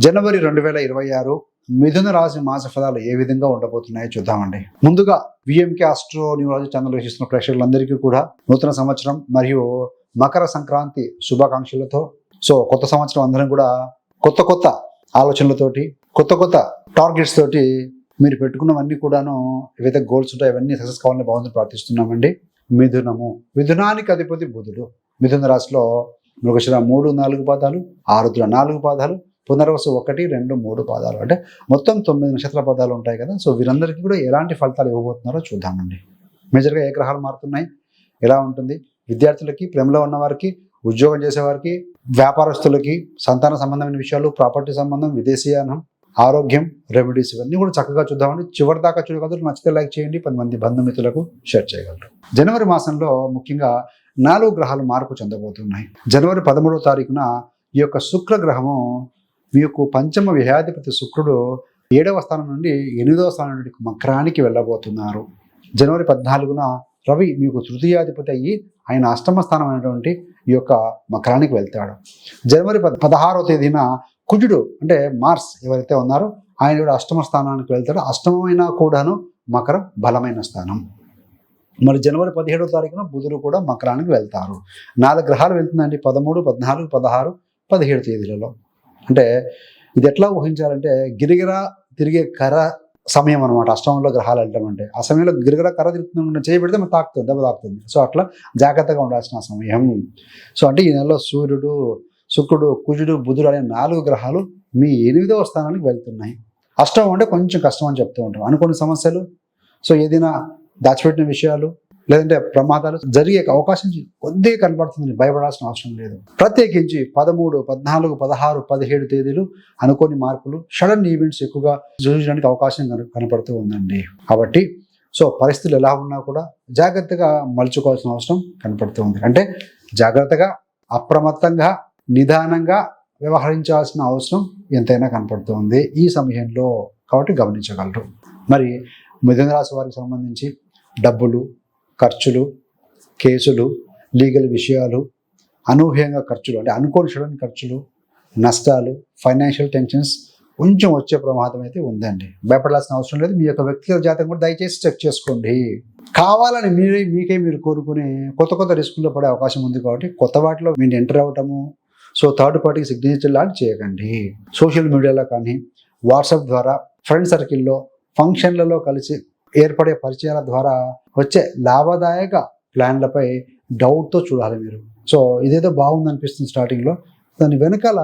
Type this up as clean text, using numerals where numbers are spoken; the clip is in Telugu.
జనవరి 2026 మిథున రాశి మాస ఫలాలు ఏ విధంగా ఉండబోతున్నాయో చూద్దామండి. ముందుగా విఎంకే ఆస్ట్రో న్యూరాలజీ ఛానల్ వీక్షిస్తున్న ప్రేక్షకులందరికీ కూడా నూతన సంవత్సరం మరియు మకర సంక్రాంతి శుభాకాంక్షలతో కొత్త సంవత్సరం అందరం కూడా కొత్త ఆలోచనలతోటి కొత్త టార్గెట్స్ తోటి మీరు పెట్టుకున్నవన్నీ కూడాను ఏవైతే గోల్స్ ఉంటాయో అవన్నీ సక్సెస్ కావాలని బాగుందని ప్రార్థిస్తున్నామండి. మిథునానికి అధిపతి బుధుడు. మిథున రాశిలో మృగశిర 3-4 పాదాలు, ఆరుద్ర 4 పాదాలు, పునర్వసు 1, 2, 3 పాదాలు, అంటే మొత్తం 9 నక్షత్ర పదాలు ఉంటాయి కదా. వీరందరికీ కూడా ఎలాంటి ఫలితాలు ఇవ్వబోతున్నారో చూద్దామండి. మేజర్గా ఏ గ్రహాలు మారుతున్నాయి, ఎలా ఉంటుంది, విద్యార్థులకి, ప్రేమలో ఉన్నవారికి, ఉద్యోగం చేసేవారికి, వ్యాపారస్తులకి, సంతాన సంబంధమైన విషయాలు, ప్రాపర్టీ సంబంధం, విదేశీయానం, ఆరోగ్యం, రెమెడీస్, ఇవన్నీ కూడా చక్కగా చూద్దామండి. చివరి దాకా చూడగలరు. నచ్చితే లైక్ చేయండి, 10 మంది బంధుమిత్రులకు షేర్ చేయగలరు. జనవరి మాసంలో ముఖ్యంగా 4 గ్రహాలు మార్పు చెందబోతున్నాయి. జనవరి 13వ తారీఖున ఈ యొక్క శుక్ర గ్రహము మీకు పంచమ విహాధిపతి శుక్రుడు 7వ స్థానం నుండి 8వ స్థానం నుండి మకరానికి వెళ్ళబోతున్నారు. జనవరి 14న రవి మీకు తృతీయాధిపతి అయ్యి ఆయన అష్టమ స్థానం అనేటువంటి ఈ యొక్క మకరానికి వెళ్తాడు. జనవరి 16వ తేదీన కుజుడు అంటే మార్స్ ఎవరైతే ఉన్నారో ఆయన కూడా అష్టమ స్థానానికి వెళ్తాడు. అష్టమమైనా కూడాను మకరం బలమైన స్థానం. మరి జనవరి 17వ తారీఖున బుధుడు కూడా మకరానికి వెళ్తారు. 4 గ్రహాలు వెళ్తుందండి. 13, 14, 16, 17 తేదీలలో. అంటే ఇది ఎట్లా ఊహించాలంటే గిరిగిర తిరిగే కర్ర సమయం అనమాట. అష్టమంలో గ్రహాలు వెళ్ళటం అంటే ఆ సమయంలో గిరిగిర కర్ర తిరుగుతున్న చేయబెడితే మనం తాకుతుంది, దెబ్బ తాకుతుంది. అట్లా జాగ్రత్తగా ఉండాల్సిన సమయం. అంటే ఈ నెలలో సూర్యుడు, శుక్రుడు, కుజుడు, బుధుడు అనే 4 గ్రహాలు మీ 8వ స్థానానికి వెళ్తున్నాయి. అష్టమం అంటే కొంచెం కష్టం అని చెప్తూ ఉంటాం. అనుకోని సమస్యలు, ఏదైనా దాచిపెట్టిన విషయాలు, లేదంటే ప్రమాదాలు జరిగే అవకాశం కొద్దిగా కనపడుతుంది. భయపడాల్సిన అవసరం లేదు. ప్రత్యేకించి 13, 14, 16, 17 తేదీలు అనుకోని మార్పులు, సడన్ ఈవెంట్స్ ఎక్కువగా చూపించడానికి అవకాశం కనపడుతూ ఉందండి. కాబట్టి పరిస్థితులు ఎలా ఉన్నా కూడా జాగ్రత్తగా మలుచుకోవాల్సిన అవసరం కనపడుతూ ఉంది. అంటే జాగ్రత్తగా, అప్రమత్తంగా, నిదానంగా వ్యవహరించాల్సిన అవసరం ఎంతైనా కనపడుతూ ఉంది ఈ సమయంలో. కాబట్టి గమనించగలరు. మరి మిథున రాశి వారికి సంబంధించి డబ్బులు, ఖర్చులు, కేసులు, లీగల్ విషయాలు, అనూహ్యంగా ఖర్చులు, అంటే అనుకోని సడన్ ఖర్చులు, నష్టాలు, ఫైనాన్షియల్ టెన్షన్స్ కొంచెం వచ్చే ప్రమాదం అయితే ఉందండి. భయపడాల్సిన అవసరం లేదు. మీ యొక్క వ్యక్తిగత జాతకం కూడా దయచేసి చెక్ చేసుకోండి. కావాలని మీరు కోరుకునే కొత్త రిస్కుల్లో పడే అవకాశం ఉంది. కాబట్టి కొత్త వాటిలో మీరు ఎంటర్ అవ్వటము, థర్డ్ పార్టీకి సిగ్నేచర్ లాంటి చేయకండి. సోషల్ మీడియాలో కానీ, వాట్సాప్ ద్వారా, ఫ్రెండ్ సర్కిల్లో, ఫంక్షన్లలో కలిసి ఏర్పడే పరిచయాల ద్వారా వచ్చే లాభదాయక ప్లాన్లపై డౌట్తో చూడాలి మీరు. ఇదేదో బాగుందనిపిస్తుంది స్టార్టింగ్లో, దాని వెనకాల